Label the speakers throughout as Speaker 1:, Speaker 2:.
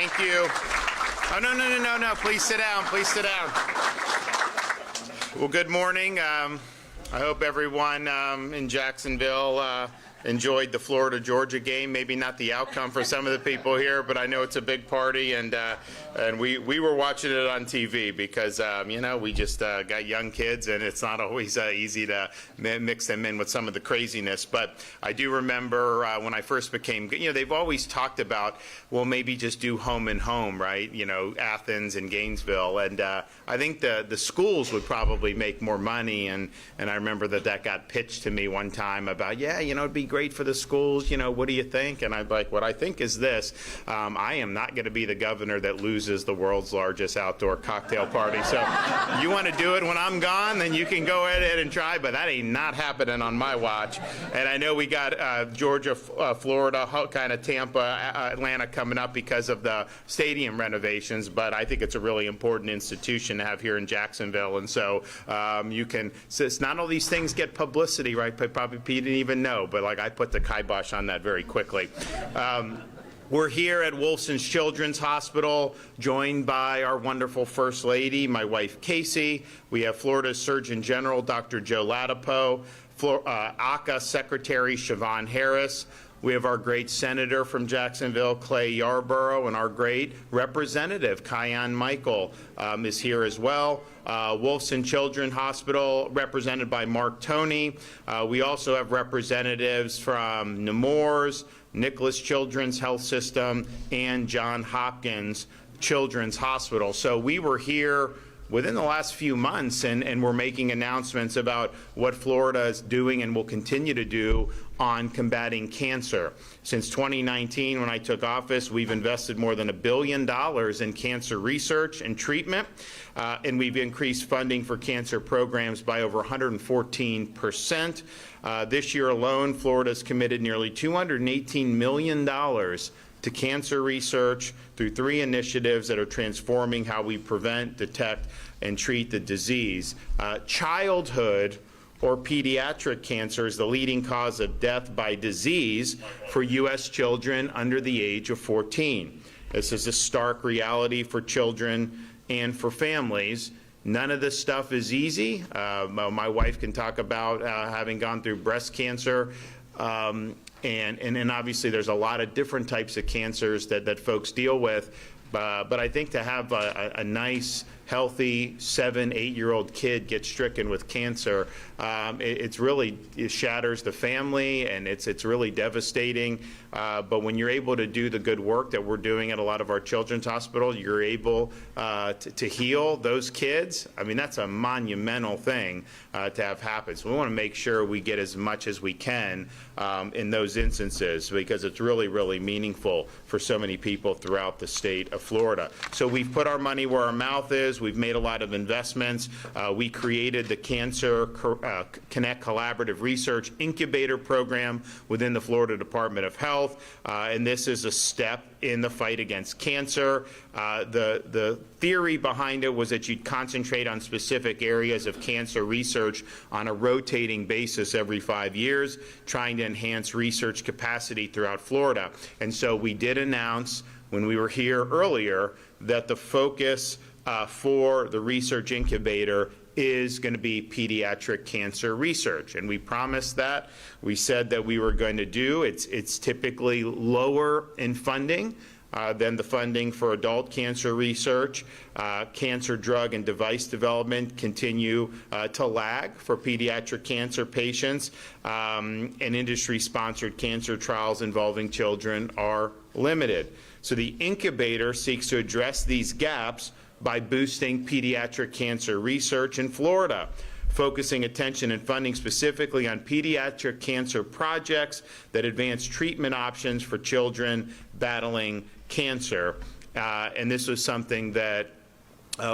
Speaker 1: Thank you. Oh, no. Please sit down. Please sit down. Well, good morning. I hope everyone in Jacksonville enjoyed the Florida-Georgia game. Maybe not the outcome for some of the people here, but I know it's a big party, and we were watching it on TV because, we just got young kids, and it's not always easy to mix them in with some of the craziness. But I do remember when I first became, they've always talked about, well, maybe just do home and home, right? Athens and Gainesville. And I think the schools would probably make more money. And I remember that got pitched to me one time about, it'd be great for the schools. What do you think? And I'm like, what I think is this. I am not going to be the governor that loses the world's largest outdoor cocktail party. So you want to do it when I'm gone, then you can go ahead and try. But that ain't not happening on my watch. And I know we got Georgia, Florida, kind of Tampa, Atlanta coming up because of the stadium renovations. But I think it's a really important institution to have here in Jacksonville. And so it's not all these things get publicity, right? Probably Pete didn't even know. But I put the kibosh on that very quickly. We're here at Wolfson's Children's Hospital, joined by our wonderful First Lady, my wife Casey. We have Florida's Surgeon General, Dr. Joe Ladapo, ACA Secretary Siobhan Harris. We have our great senator from Jacksonville, Clay Yarborough, and our great representative, Kian Michael, is here as well. Wolfson Children's Hospital, represented by Mark Toney. We also have representatives from Nemours, Nicholas Children's Health System, and Johns Hopkins Children's Hospital. So we were here within the last few months, and we're making announcements about what Florida is doing and will continue to do on combating cancer. Since 2019, when I took office, we've invested more than $1 billion in cancer research and treatment, and we've increased funding for cancer programs by over 114%. This year alone, Florida's committed nearly $218 million to cancer research through 3 initiatives that are transforming how we prevent, detect, and treat the disease. Childhood or pediatric cancer is the leading cause of death by disease for U.S. children under the age of 14. This is a stark reality for children and for families. None of this stuff is easy. My wife can talk about having gone through breast cancer. And obviously there's a lot of different types of cancers that folks deal with. But I think to have a nice, healthy 7-8-year-old kid get stricken with cancer, it shatters the family, and it's really devastating. But when you're able to do the good work that we're doing at a lot of our children's hospitals, you're able to heal those kids. I mean, that's a monumental thing to have happen. So we want to make sure we get as much as we can in those instances, because it's really, really meaningful for so many people throughout the state of Florida. So we've put our money where our mouth is. We've made a lot of investments. We created the Cancer Connect Collaborative Research Incubator Program within the Florida Department of Health, and this is a step in the fight against cancer. The theory behind it was that you'd concentrate on specific areas of cancer research on a rotating basis every 5 years, trying to enhance research capacity throughout Florida. And so we did announce when we were here earlier that the focus for the research incubator is going to be pediatric cancer research, and we promised that. We said that we were going to do. It's typically lower in funding than the funding for adult cancer research. Cancer drug and device development continue to lag for pediatric cancer patients, and industry-sponsored cancer trials involving children are limited. So the incubator seeks to address these gaps by boosting pediatric cancer research in Florida, focusing attention and funding specifically on pediatric cancer projects that advance treatment options for children battling cancer. And this was something that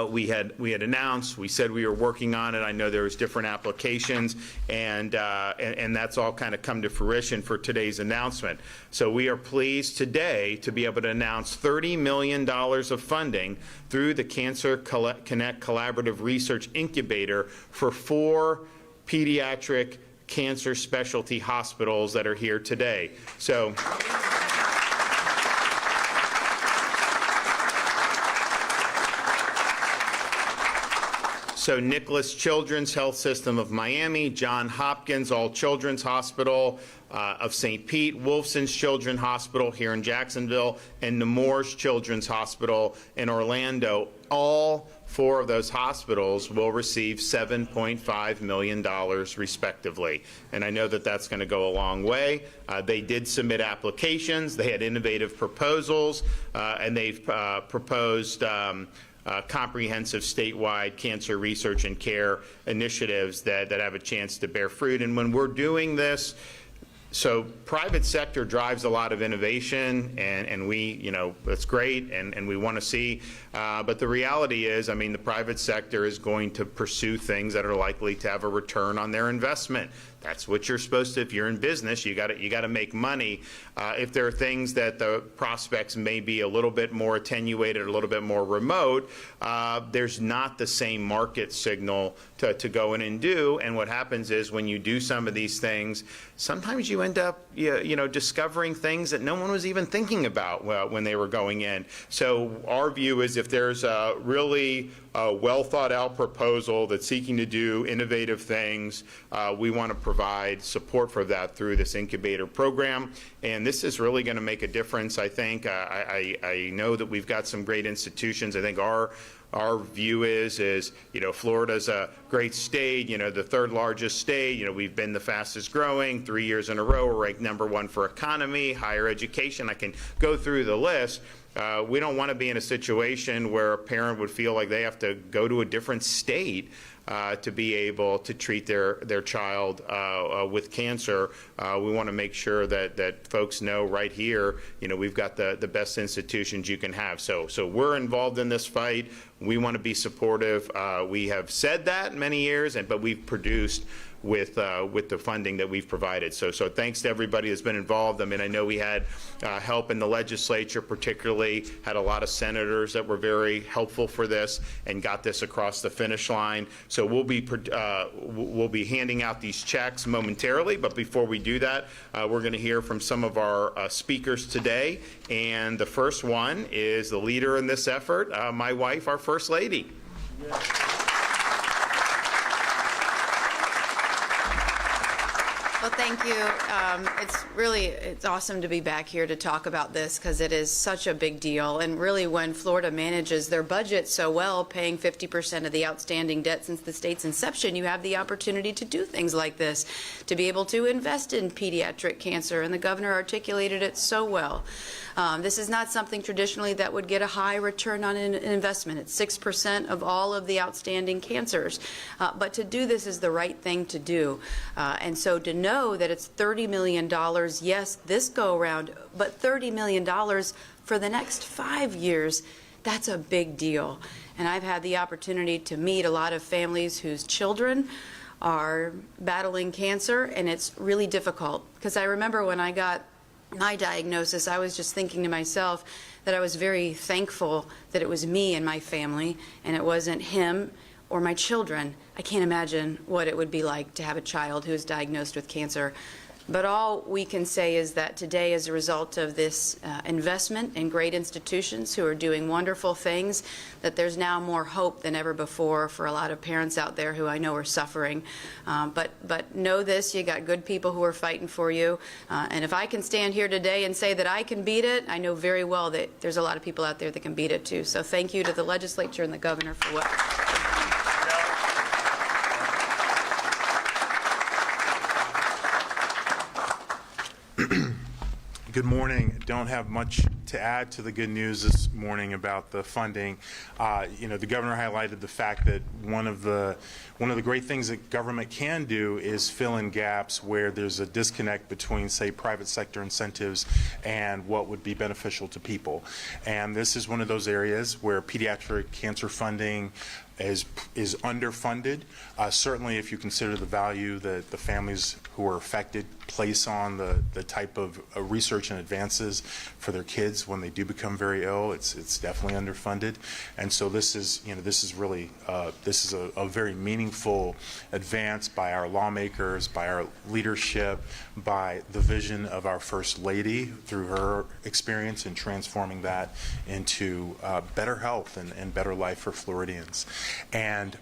Speaker 1: we had announced. We said we were working on it. I know there was different applications, and that's all kind of come to fruition for today's announcement. So we are pleased today to be able to announce $30 million of funding through the Cancer Connect Collaborative Research Incubator for 4 pediatric cancer specialty hospitals that are here today. So So Nicholas Children's Health System of Miami, Johns Hopkins All Children's Hospital of St. Pete, Wolfson's Children's Hospital here in Jacksonville, and Nemours Children's Hospital in Orlando. All 4 of those hospitals will receive $7.5 million respectively. And I know that that's going to go a long way. They did submit applications. They had innovative proposals, and they've proposed comprehensive statewide cancer research and care initiatives that have a chance to bear fruit. And when we're doing this, so private sector drives a lot of innovation, and we, that's great, and we want to see. But the reality is, I mean, the private sector is going to pursue things that are likely to have a return on their investment. That's what you're supposed to. If you're in business, you got to make money. If there are things that the prospects may be a little bit more attenuated, a little bit more remote, there's not the same market signal to go in and do. And what happens is when you do some of these things, sometimes you end up discovering things that no one was even thinking about when they were going in. So our view is if there's a really well thought out proposal that's seeking to do innovative things, we want to provide support for that through this incubator program. And this is really going to make a difference, I think. I know that we've got some great institutions. I think our view is Florida's a great state, the 3rd largest state. We've been the fastest growing 3 years in a row. We're ranked #1 for economy, higher education. I can go through the list. We don't want to be in a situation where a parent would feel like they have to go to a different state to be able to treat their child with cancer. We want to make sure that folks know right here, we've got the best institutions you can have. So we're involved in this fight. We want to be supportive. We have said that many years, but we've produced with the funding that we've provided. So thanks to everybody that's been involved. I mean, I know we had help in the legislature, particularly had a lot of senators that were very helpful for this and got this across the finish line. So we'll be handing out these checks momentarily, but before we do that, we're going to hear from some of our speakers today. And the first one is the leader in this effort, my wife, our First Lady. Yeah.
Speaker 2: Well, thank you. It's awesome to be back here to talk about this because it is such a big deal. And really, when Florida manages their budget so well, paying 50% of the outstanding debt since the state's inception, you have the opportunity to do things like this, to be able to invest in pediatric cancer. And the governor articulated it so well. This is not something traditionally that would get a high return on an investment. It's 6% of all of the outstanding cancers. But to do this is the right thing to do. And so to know that it's $30 million, yes, this go around, but $30 million for the next 5 years, that's a big deal. And I've had the opportunity to meet a lot of families whose children are battling cancer, and it's really difficult. Because I remember when I got my diagnosis, I was just thinking to myself that I was very thankful that it was me and my family, and it wasn't him or my children. I can't imagine what it would be like to have a child who is diagnosed with cancer. But all we can say is that today, as a result of this investment in great institutions who are doing wonderful things, that there's now more hope than ever before for a lot of parents out there who I know are suffering. But know this, you got good people who are fighting for you. And if I can stand here today and say that I can beat it, I know very well that there's a lot of people out there that can beat it too. So thank you to the legislature and the governor for what.
Speaker 3: Good morning. Don't have much to add to the good news this morning about the funding. The governor highlighted the fact that one of the great things that government can do is fill in gaps where there's a disconnect between, say, private sector incentives and what would be beneficial to people. And this is one of those areas where pediatric cancer funding is underfunded. Certainly, if you consider the value that the families who are affected place on the type of research and advances for their kids when they do become very ill, it's definitely underfunded. And so this is really a very meaningful advance by our lawmakers, by our leadership, by the vision of our First Lady through her experience in transforming that into better health and better life for Floridians. And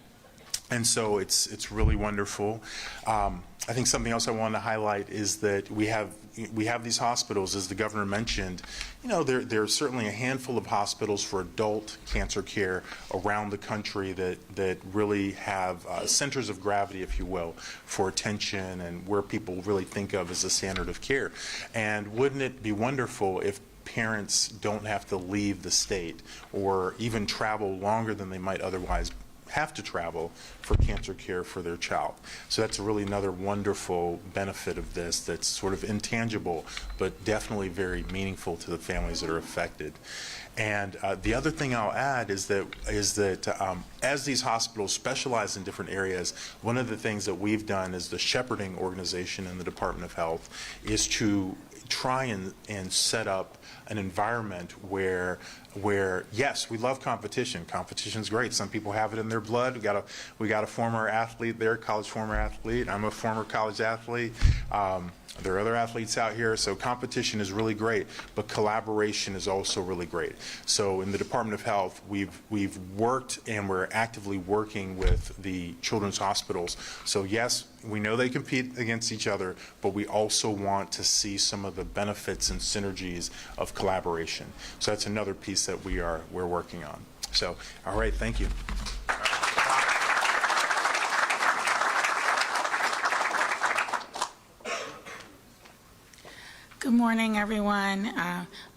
Speaker 3: And so it's really wonderful. I think something else I wanted to highlight is that we have these hospitals, as the governor mentioned. You know, there's certainly a handful of hospitals for adult cancer care around the country that really have centers of gravity, if you will, for attention and where people really think of as a standard of care. And wouldn't it be wonderful if parents don't have to leave the state or even travel longer than they might otherwise have to travel for cancer care for their child? So that's really another wonderful benefit of this that's sort of intangible, but definitely very meaningful to the families that are affected. And the other thing I'll add is that as these hospitals specialize in different areas, one of the things that we've done as the shepherding organization in the Department of Health is to try and set up an environment where yes, we love competition. Competition's great. Some people have it in their blood. We got a former athlete there, college former athlete. I'm a former college athlete. There are other athletes out here, so competition is really great, but collaboration is also really great. So in the Department of Health, we've worked and we're actively working with the children's hospitals. So yes, we know they compete against each other, but we also want to see some of the benefits and synergies of collaboration. So that's another piece that we're working on. So, all right, thank you.
Speaker 4: Good morning, everyone.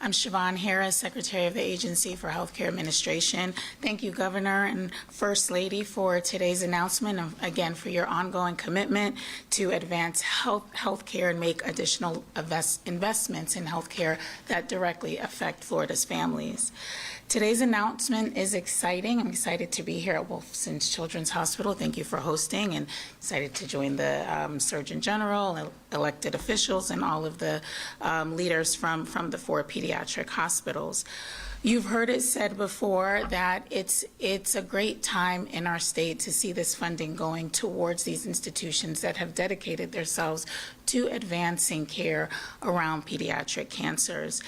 Speaker 4: I'm Siobhan Harris, Secretary of the Agency for Healthcare Administration. Thank you, Governor and First Lady, for today's announcement, and again, for your ongoing commitment to advance healthcare and make additional investments in healthcare that directly affect Florida's families. Today's announcement is exciting. I'm excited to be here at Wolfson Children's Hospital. Thank you for hosting, and excited to join the Surgeon General, elected officials, and all of the leaders from the 4 pediatric hospitals. You've heard it said before that it's a great time in our state to see this funding going towards these institutions that have dedicated themselves to advancing care around pediatric cancers.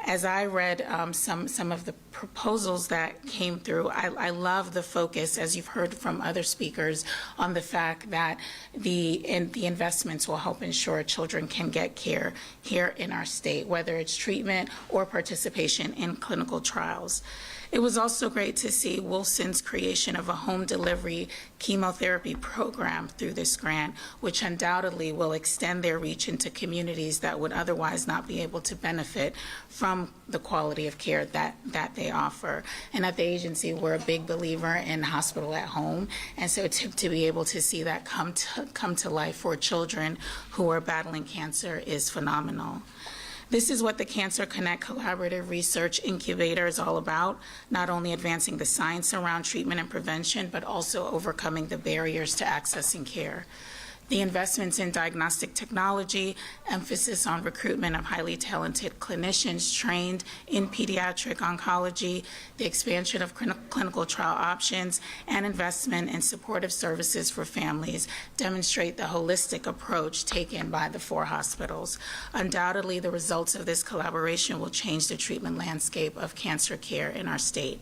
Speaker 4: As I read some of the proposals that came through, I love the focus, as you've heard from other speakers, on the fact that the investments will help ensure children can get care here in our state, whether it's treatment or participation in clinical trials. It was also great to see Wolfson's creation of a home delivery chemotherapy program through this grant, which undoubtedly will extend their reach into communities that would otherwise not be able to benefit from the quality of care that they offer. And at the agency, we're a big believer in hospital at home, and so to be able to see that come to life for children who are battling cancer is phenomenal. This is what the Cancer Connect Collaborative Research Incubator is all about, not only advancing the science around treatment and prevention, but also overcoming the barriers to accessing care. The investments in diagnostic technology, emphasis on recruitment of highly talented clinicians trained in pediatric oncology, the expansion of clinical trial options, and investment in supportive services for families demonstrate the holistic approach taken by the 4 hospitals. Undoubtedly, the results of this collaboration will change the treatment landscape of cancer care in our state.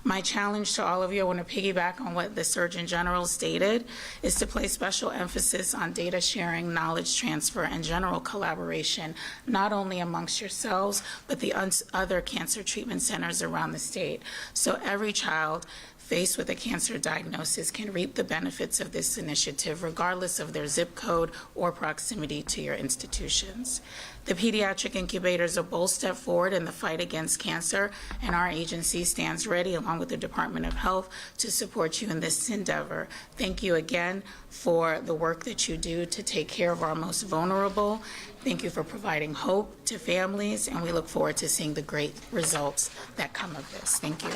Speaker 4: My challenge to all of you, I want to piggyback on what the Surgeon General stated, is to place special emphasis on data sharing, knowledge transfer, and general collaboration, not only amongst yourselves, but the other cancer treatment centers around the state. So every child faced with a cancer diagnosis can reap the benefits of this initiative, regardless of their zip code or proximity to your institutions. The pediatric incubator is a bold step forward in the fight against cancer, and our agency stands ready, along with the Department of Health, to support you in this endeavor. Thank you again for the work that you do to take care of our most vulnerable. Thank you for providing hope to families, and we look forward to seeing the great results that come of this. Thank you.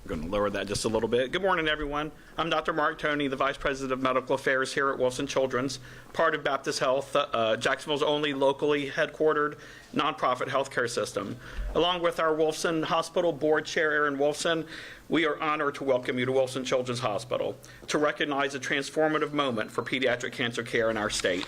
Speaker 5: Going to lower that just a little bit. Good morning, everyone. I'm Dr. Mark Toney, the Vice President of Medical Affairs here at Wolfson Children's, part of Baptist Health, Jacksonville's only locally headquartered nonprofit healthcare system. Along with our Wolfson Hospital Board Chair, Aaron Wolfson, we are honored to welcome you to Wolfson Children's Hospital to recognize a transformative moment for pediatric cancer care in our state.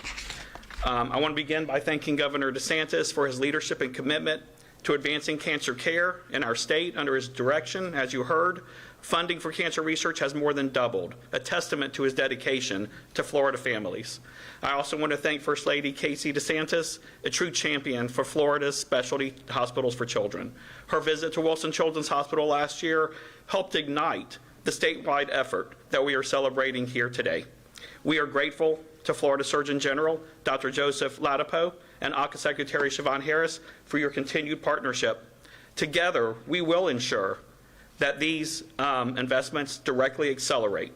Speaker 5: I want to begin by thanking Governor DeSantis for his leadership and commitment to advancing cancer care in our state under his direction. As you heard, funding for cancer research has more than doubled, a testament to his dedication to Florida families. I also want to thank First Lady Casey DeSantis, a true champion for Florida's specialty hospitals for children. Her visit to Wolfson Children's Hospital last year helped ignite the statewide effort that we are celebrating here today. We are grateful to Florida Surgeon General, Dr. Joseph Ladapo, and AHCA Secretary Siobhan Harris for your continued partnership. Together, we will ensure that these investments directly accelerate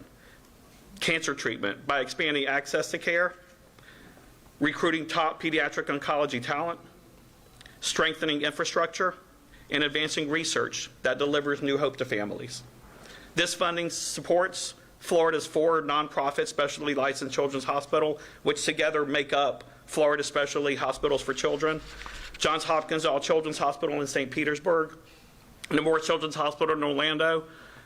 Speaker 5: cancer treatment by expanding access to care, recruiting top pediatric oncology talent, strengthening infrastructure, and advancing research that delivers new hope to families. This funding supports Florida's 4 nonprofit specialty licensed children's hospitals, which together make up Florida Specialty Hospitals for Children, Johns Hopkins All Children's Hospital in St. Petersburg, Nemours Children's Hospital in Orlando,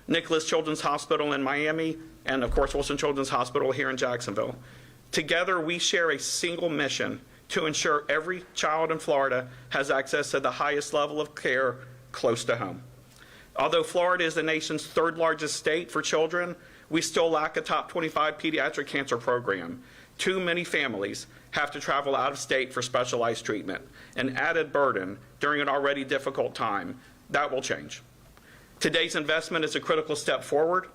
Speaker 5: Nicholas Children's Hospital in Miami, and of course Wolfson Children's Hospital here in Jacksonville. Together we share a single mission to ensure every child in Florida has access to the highest level of care close to home. Although Florida is the nation's 3rd largest state for children, we still lack a top 25 pediatric cancer program. Too many families have to travel out of state for specialized treatment, an added burden during an already difficult time. That will change. Today's investment is a critical step forward.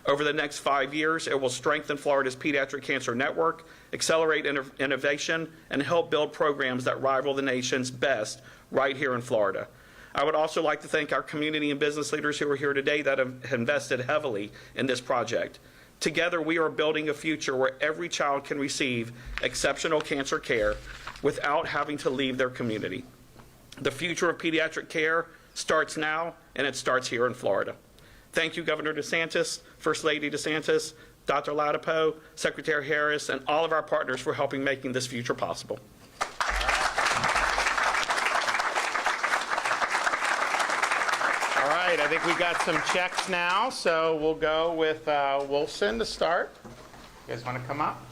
Speaker 5: Over the next 5 years, it will strengthen Florida's pediatric cancer network, accelerate innovation, and help build programs that rival the nation's best right here in Florida. I would also like to thank our community and business leaders who are here today that have invested heavily in this project. Together, we are building a future where every child can receive exceptional cancer care without having to leave their community. The future of pediatric care starts now, and it starts here in Florida. Thank you, Governor DeSantis, First Lady DeSantis, Dr. Ladapo, Secretary Harris, and all of our partners for helping making this future possible.
Speaker 1: All right, I think we got some checks now, so we'll go with Wolfson to start. You guys want to come up?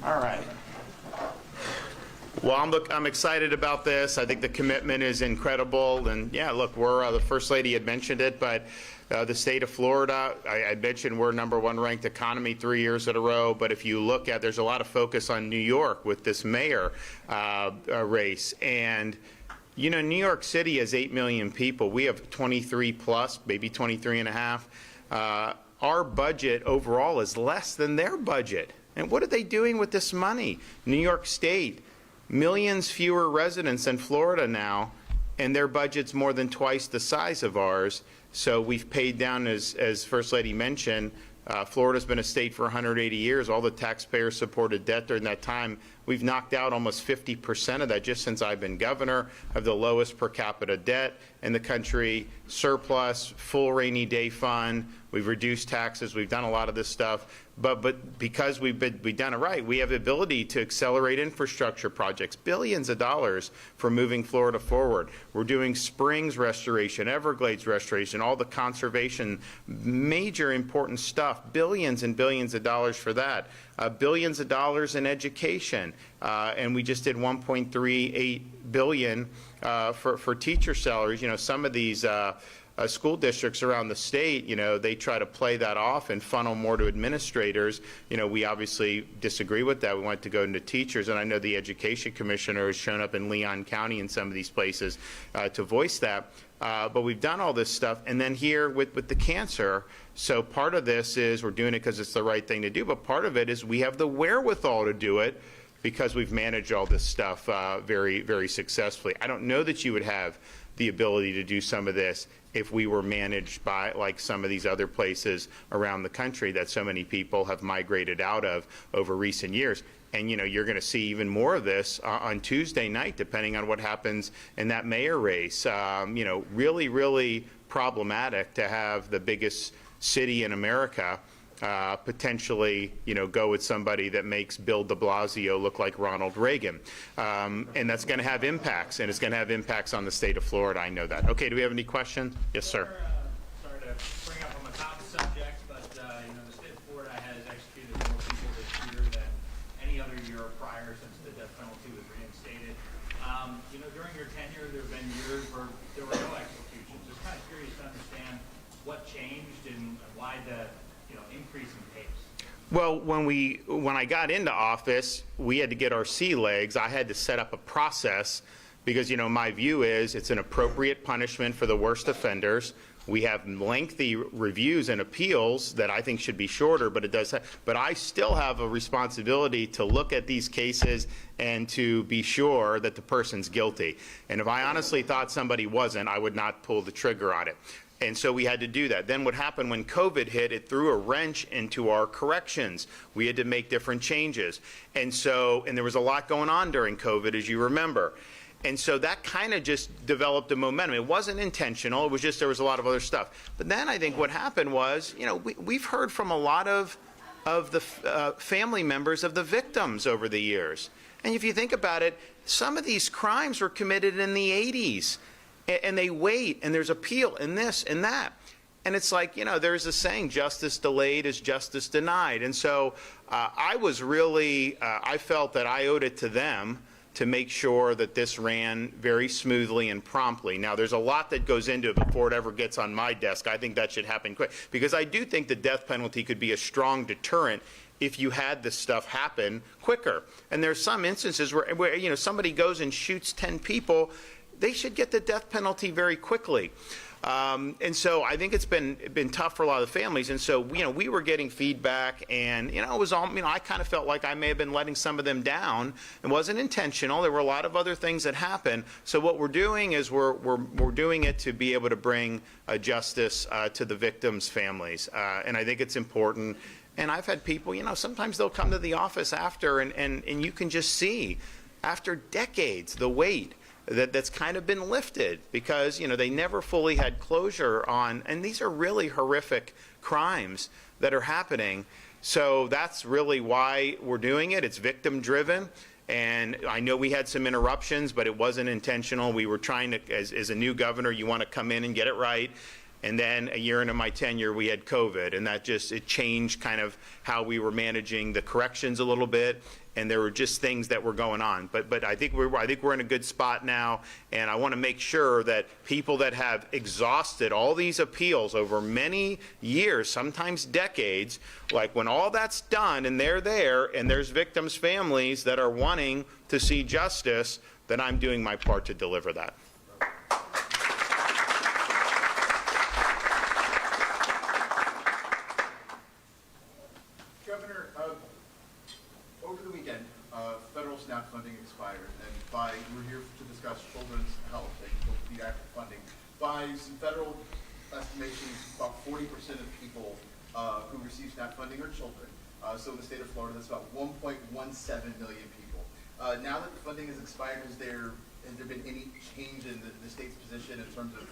Speaker 1: All right. Well, I'm excited about this. I think the commitment is incredible. And yeah, look, we're, the First Lady had mentioned it, but the state of Florida, I mentioned we're #1 ranked economy 3 years in a row. But if you look at, there's a lot of focus on New York with this mayor race. And You know, New York City has 8 million people. We have 23 plus, maybe 23 and a half. Our budget overall is less than their budget. And what are they doing with this money? New York State, millions fewer residents than Florida now, and their budget's more than twice the size of ours. So we've paid down, as First Lady mentioned, Florida's been a state for 180 years. All the taxpayer-supported debt during that time, we've knocked out almost 50% of that just since I've been governor. Have the lowest per capita debt in the country, surplus, full rainy day fund. We've reduced taxes. We've done a lot of this stuff. But because we've done it right, we have the ability to accelerate infrastructure projects, billions of dollars for moving Florida forward. We're doing springs restoration, Everglades restoration, all the conservation, major important stuff, billions and billions of dollars for that. Billions of dollars in education, and we just did $1.38 billion for teacher salaries. You know, some of these school districts around the state, you know, they try to play that off and funnel more to administrators. You know, we obviously disagree with that. We want it to go into teachers, and I know the education commissioner has shown up in Leon County and some of these places to voice that. But we've done all this stuff, and then here with the cancer, so part of this is we're doing it because it's the right thing to do, but part of it is we have the wherewithal to do it because we've managed all this stuff very, very successfully. I don't know that you would have the ability to do some of this if we were managed by like some of these other places around the country that so many people have migrated out of over recent years. And, you know, you're going to see even more of this on Tuesday night, depending on what happens in that mayor race. You know, really, really problematic to have the biggest city in America potentially, you know, go with somebody that makes Bill de Blasio look like Ronald Reagan. And that's going to have impacts, and it's going to have impacts on the state of Florida. I know that. Okay, do we have any questions? Yes, sir.
Speaker 6: Sorry to bring up on the top subject, but you know, the state of Florida has executed more people this year than any other year prior since the death penalty was reinstated. You know, during your tenure, there have been years where there were no executions. Just kind of curious to understand what changed and why the increase in pace.
Speaker 1: Well, when I got into office, we had to get our sea legs. I had to set up a process because, you know, my view is it's an appropriate punishment for the worst offenders. We have lengthy reviews and appeals that I think should be shorter, but but I still have a responsibility to look at these cases and to be sure that the person's guilty. And if I honestly thought somebody wasn't, I would not pull the trigger on it. And so we had to do that. Then what happened when COVID hit, it threw a wrench into our corrections. We had to make different changes. And there was a lot going on during COVID, as you remember. And so that kind of just developed a momentum. It wasn't intentional. It was just there was a lot of other stuff. But then I think what happened was, you know, we've heard from a lot of the family members of the victims over the years. And if you think about it, some of these crimes were committed in the 80s. And they wait, and there's appeal, and this and that. And it's like, you know, there's a saying, justice delayed is justice denied. And so I was really, I felt that I owed it to them to make sure that this ran very smoothly and promptly. Now, there's a lot that goes into it before it ever gets on my desk. I think that should happen quick, because I do think the death penalty could be a strong deterrent if you had this stuff happen quicker. And there's some instances where you know, somebody goes and shoots 10 people, they should get the death penalty very quickly. And so I think it's been tough for a lot of the families. And so, you know, we were getting feedback, and, you know, it was all, you know, I kind of felt like I may have been letting some of them down. It wasn't intentional. There were a lot of other things that happened. So what we're doing is we're doing it to be able to bring justice to the victims' families. And I think it's important. And I've had people, you know, sometimes they'll come to the office after, and you can just see, after decades, the weight that's kind of been lifted, because, you know, they never fully had closure on, and these are really horrific crimes that are happening. So that's really why we're doing it. It's victim driven. And I know we had some interruptions, but it wasn't intentional. We were trying to, as a new governor, you want to come in and get it right. And then a year into my tenure, we had COVID, and that just, it changed kind of how we were managing the corrections a little bit. And there were just things that were going on, but I think we're in a good spot now, and I want to make sure that people that have exhausted all these appeals over many years, sometimes decades, like when all that's done and they're there, and there's victims' families that are wanting to see justice, that I'm doing my part to deliver that.
Speaker 7: Governor, over the weekend, federal SNAP funding expired, and we're here to discuss children's health and pediatric funding. By some federal estimations, about 40% of people who receive SNAP funding are children. So in the state of Florida, that's about 1.17 million people. Now that the funding has expired, has there been any change in the state's position in terms of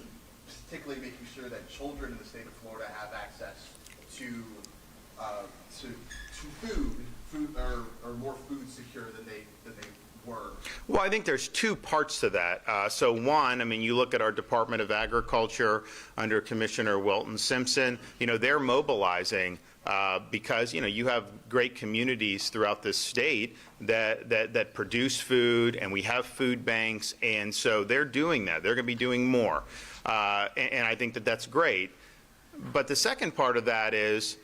Speaker 7: particularly making sure that children in the state of Florida have access to food or more food secure than they were?
Speaker 1: Well, I think there's two parts to that. So one, I mean, you look at our Department of Agriculture under Commissioner Wilton Simpson, they're mobilizing because, you have great communities throughout this state that produce food, and we have food banks, and so they're doing that. They're going to be doing more. And I think that that's great. But the second part of that is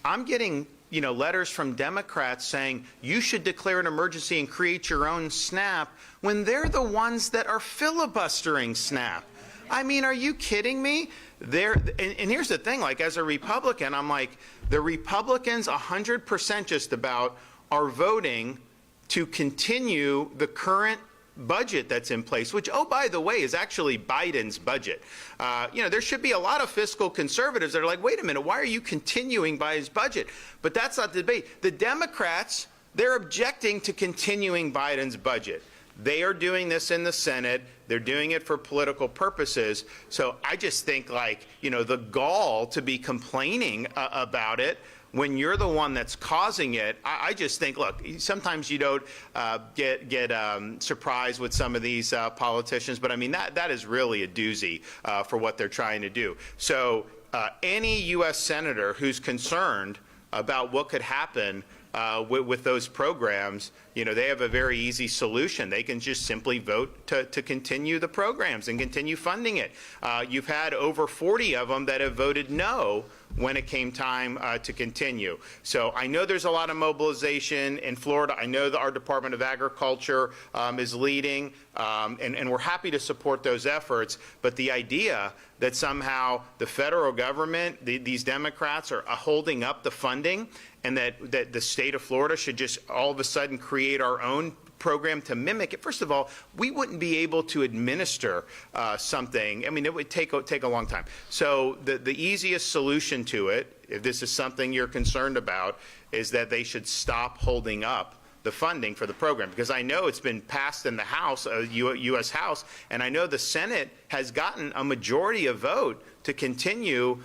Speaker 1: I'm getting letters from Democrats saying you should declare an emergency and create your own SNAP when they're the ones that are filibustering SNAP. I mean, are you kidding me? And here's the thing, like, as a Republican, I'm like, the Republicans 100% just about are voting to continue the current budget that's in place, which, oh, by the way, is actually Biden's budget. There should be a lot of fiscal conservatives that are like, wait a minute, why are you continuing Biden's budget? But that's not the debate. The Democrats, they're objecting to continuing Biden's budget. They are doing this in the Senate. They're doing it for political purposes. So I just think, like, the gall to be complaining about it when you're the one that's causing it. I just think, look, sometimes you don't get surprised with some of these politicians, but I mean, that is really a doozy for what they're trying to do. So any U.S. senator who's concerned about what could happen with those programs, they have a very easy solution. They can just simply vote to continue the programs and continue funding it. You've had over 40 of them that have voted no when it came time to continue. So I know there's a lot of mobilization in Florida. I know that our Department of Agriculture is leading, and we're happy to support those efforts. But the idea that somehow the federal government, these Democrats, are holding up the funding, and that the state of Florida should just all of a sudden create our own program to mimic it. First of all, we wouldn't be able to administer something. I mean, it would take a long time. So the easiest solution to it, if this is something you're concerned about, is that they should stop holding up the funding for the program, because I know it's been passed in the House, U.S. House, and I know the Senate has gotten a majority of vote to continue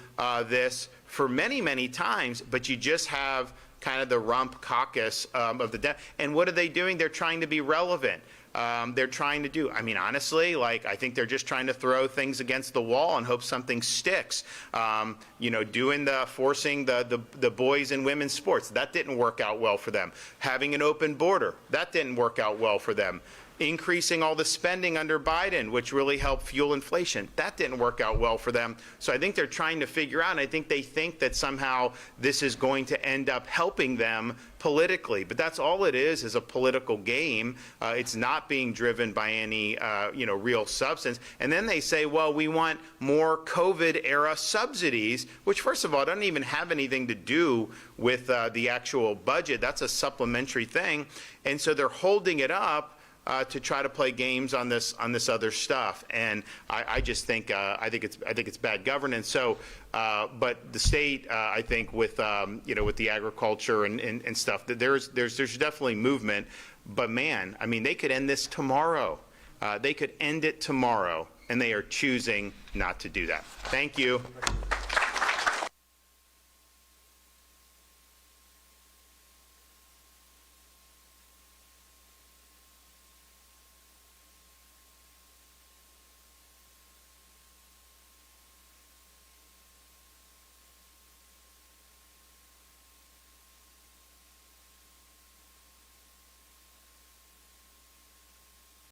Speaker 1: this for many, many times, but you just have kind of the rump caucus of the and what are they doing? They're trying to be relevant. They're trying to do, I mean, honestly, like, I think they're just trying to throw things against the wall and hope something sticks. Forcing the boys and women's sports, that didn't work out well for them. Having an open border, that didn't work out well for them. Increasing all the spending under Biden, which really helped fuel inflation, that didn't work out well for them. So I think they're trying to figure out, and I think they think that somehow this is going to end up helping them politically. But that's all it is a political game. It's not being driven by any real substance. And then they say, well, we want more COVID-era subsidies, which, first of all, don't even have anything to do with the actual budget. That's a supplementary thing. And so they're holding it up to try to play games on this other stuff, and I just think I think it's bad governance. So, but the state, I think, with with the agriculture and stuff, that there's definitely movement. But man, I mean, they could end this tomorrow. They could end it tomorrow, and they are choosing not to do that. Thank you.